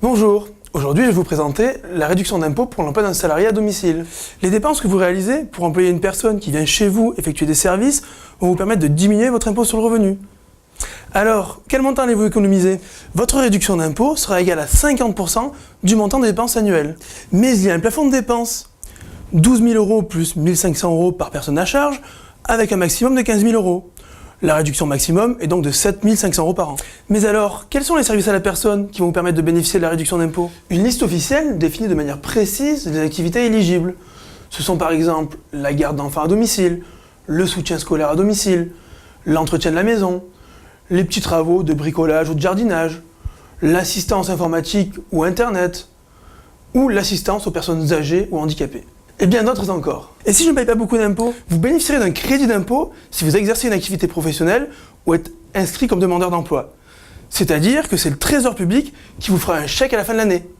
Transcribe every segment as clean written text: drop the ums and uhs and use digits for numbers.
Bonjour, aujourd'hui je vais vous présenter la réduction d'impôt pour l'emploi d'un salarié à domicile. Les dépenses que vous réalisez pour employer une personne qui vient chez vous effectuer des services vont vous permettre de diminuer votre impôt sur le revenu. Alors, quel montant allez-vous économiser? Votre réduction d'impôt sera égale à 50% du montant des dépenses annuelles. Mais il y a un plafond de dépenses. 12 000 € plus 1 500 € par personne à charge, avec un maximum de 15 000 €. La réduction maximum est donc de 7 500 € par an. Mais alors, quels sont les services à la personne qui vont vous permettre de bénéficier de la réduction d'impôt? Une liste officielle définit de manière précise les activités éligibles. Ce sont par exemple la garde d'enfants à domicile, le soutien scolaire à domicile, l'entretien de la maison, les petits travaux de bricolage ou de jardinage, l'assistance informatique ou Internet, ou l'assistance aux personnes âgées ou handicapées. Et bien d'autres encore. Et si je ne paye pas beaucoup d'impôts, vous bénéficierez d'un crédit d'impôt si vous exercez une activité professionnelle ou êtes inscrit comme demandeur d'emploi. C'est-à-dire que c'est le Trésor public qui vous fera un chèque à la fin de l'année.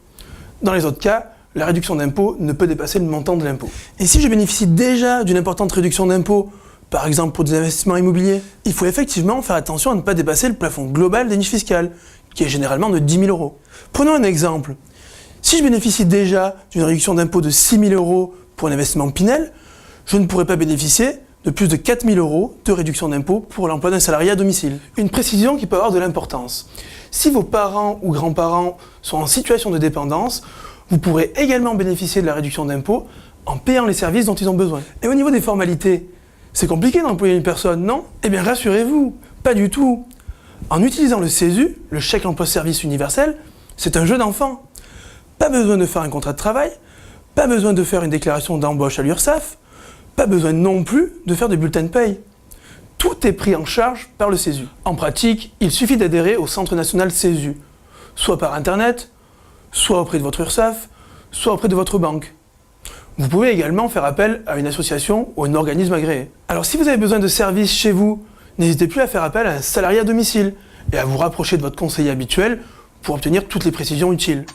Dans les autres cas, la réduction d'impôt ne peut dépasser le montant de l'impôt. Et si je bénéficie déjà d'une importante réduction d'impôt, par exemple pour des investissements immobiliers, il faut effectivement faire attention à ne pas dépasser le plafond global des niches fiscales, qui est généralement de 10 000 €. Prenons un exemple. Si je bénéficie déjà d'une réduction d'impôt de 6 000 € pour un investissement Pinel, je ne pourrai pas bénéficier de plus de 4 000 € de réduction d'impôt pour l'emploi d'un salarié à domicile. Une précision qui peut avoir de l'importance. Si vos parents ou grands-parents sont en situation de dépendance, vous pourrez également bénéficier de la réduction d'impôt en payant les services dont ils ont besoin. Et au niveau des formalités, c'est compliqué d'employer une personne, non? Eh bien rassurez-vous, pas du tout. En utilisant le CESU, le chèque emploi-service universel, c'est un jeu d'enfant. Pas besoin de faire un contrat de travail, pas besoin de faire une déclaration d'embauche à l'URSSAF, pas besoin non plus de faire des bulletins de paye. Tout est pris en charge par le CESU. En pratique, il suffit d'adhérer au Centre national CESU, soit par Internet, soit auprès de votre URSSAF, soit auprès de votre banque. Vous pouvez également faire appel à une association ou un organisme agréé. Alors si vous avez besoin de services chez vous, n'hésitez plus à faire appel à un salarié à domicile et à vous rapprocher de votre conseiller habituel pour obtenir toutes les précisions utiles.